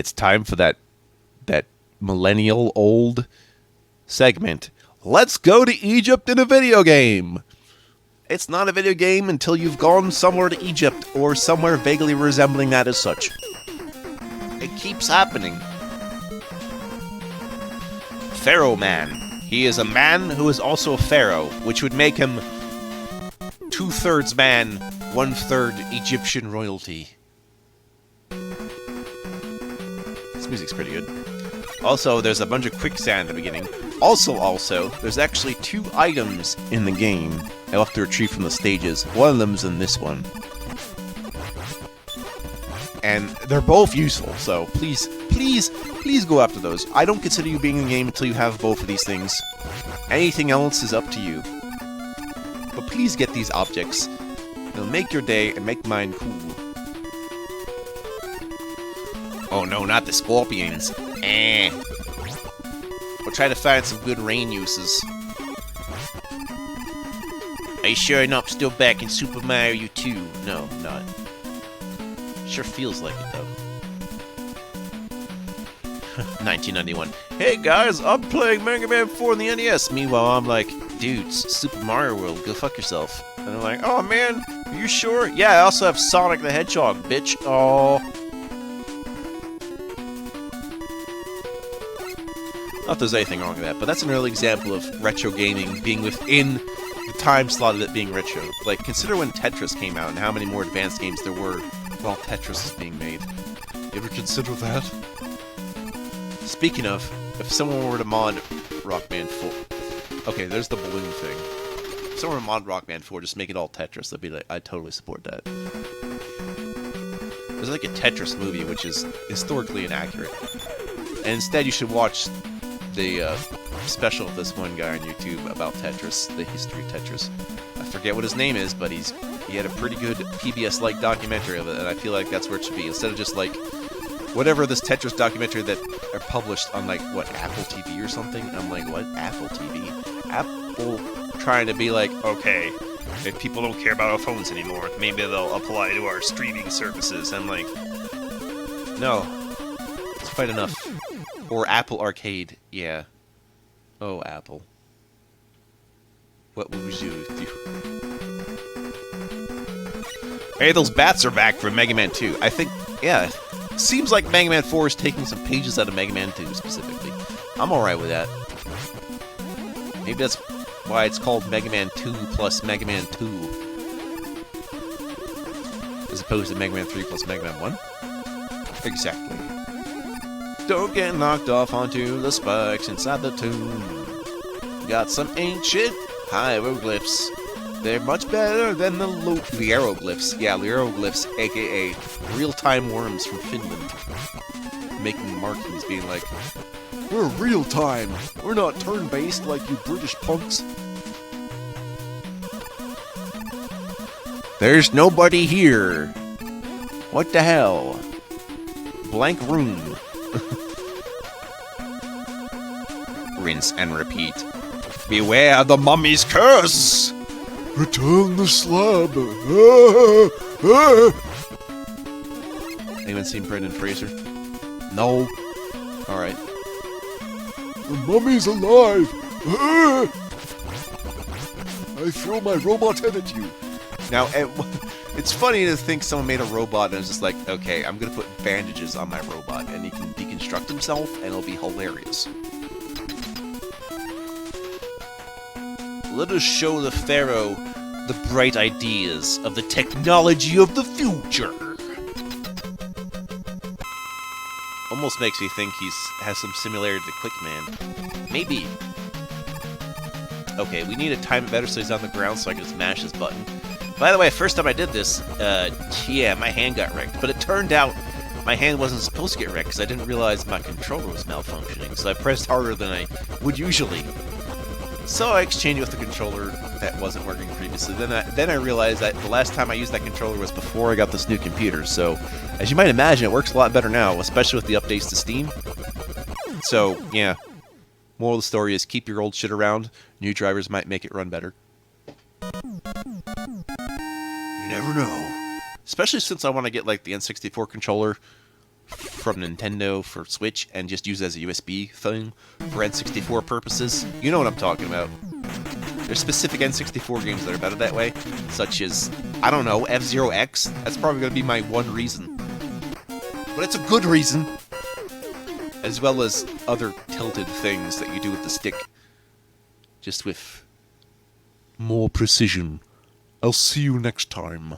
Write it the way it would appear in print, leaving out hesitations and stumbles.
it's time for that millennial old segment. Let's go to Egypt in a video game. It's not a video game until you've gone somewhere to Egypt or somewhere vaguely resembling that as such. It keeps happening. Pharaoh Man. He is a man who is also a pharaoh, which would make him 2/3 man, 1/3 Egyptian royalty. This music's pretty good. Also, there's a bunch of quicksand at the beginning. Also, there's actually 2 items in the game I'll have to retrieve from the stages. One of them's in this one. And they're both useful, so please go after those. I don't consider you being in the game until you have both of these things. Anything else is up to you. But please get these objects. They'll make your day and make mine cool. Oh no, not the scorpions. We'll try to find some good rain uses. Are you sure you're not still back in Super Mario 2? No, I'm not. Sure feels like it, though. 1991. Hey guys, I'm playing Mega Man 4 on the NES. Meanwhile, I'm like, dudes, Super Mario World, go fuck yourself. And they're like, oh man, are you sure? Yeah, I also have Sonic the Hedgehog, bitch. Oh. Not that there's anything wrong with that, but that's an early example of retro gaming being within the time slot of it being retro. Like, consider when Tetris came out and how many more advanced games there were while Tetris is being made. You ever consider that? Speaking of, if someone were to mod Rock Band 4... Okay, there's the balloon thing. If someone were to mod Rock Band 4, just make it all Tetris, I'd be like, I'd totally support that. There's like a Tetris movie, which is historically inaccurate. And instead you should watch the special of this one guy on YouTube about Tetris, the history of Tetris. I forget what his name is, but he had a pretty good PBS-like documentary of it, and I feel like that's where it should be. Instead of just, like, whatever this Tetris documentary that are published on, like, what, Apple TV or something? I'm like, what? Apple TV? Apple trying to be like, okay, if people don't care about our phones anymore, maybe they'll apply to our streaming services. I'm like, no. It's quite enough. Or Apple Arcade, yeah. Oh, Apple. What would you do? Hey, those bats are back from Mega Man 2. I think, yeah, seems like Mega Man 4 is taking some pages out of Mega Man 2 specifically. I'm alright with that. Maybe that's why it's called Mega Man 2 plus Mega Man 2. As opposed to Mega Man 3 plus Mega Man 1? Exactly. Don't get knocked off onto the spikes inside the tomb. Got some ancient hieroglyphs. They're much better than the hieroglyphs. Yeah, hieroglyphs, aka real-time worms from Finland. Making markings, being like, we're real-time. We're not turn-based like you British punks. There's nobody here. What the hell? Blank room. Rinse and repeat. Beware the mummy's curse! Return the slab! Anyone seen Brendan Fraser? No. Alright. The mummy's alive! I throw my robot head at you. Now, it's funny to think someone made a robot and it's just like, okay, I'm gonna put bandages on my robot and he can deconstruct himself and it'll be hilarious. Let us show the Pharaoh the bright ideas of the technology of the future. Almost makes me think has some similarity to Quickman. Maybe. Okay, we need to time it better so he's on the ground so I can just mash this button. By the way, first time I did this, yeah, my hand got wrecked. But it turned out my hand wasn't supposed to get wrecked because I didn't realize my controller was malfunctioning. So I pressed harder than I would usually. So I exchanged it with the controller that wasn't working previously. Then I realized that the last time I used that controller was before I got this new computer. So, as you might imagine, it works a lot better now, especially with the updates to Steam. So, yeah. Moral of the story is keep your old shit around. New drivers might make it run better. You never know. Especially since I want to get, like, the N64 controller from Nintendo for Switch and just use it as a USB thing for N64 purposes. You know what I'm talking about. There's specific N64 games that are better that way, such as, I don't know, F-Zero X. That's probably going to be my one reason. But it's a good reason! As well as other tilted things that you do with the stick. Just with more precision. I'll see you next time.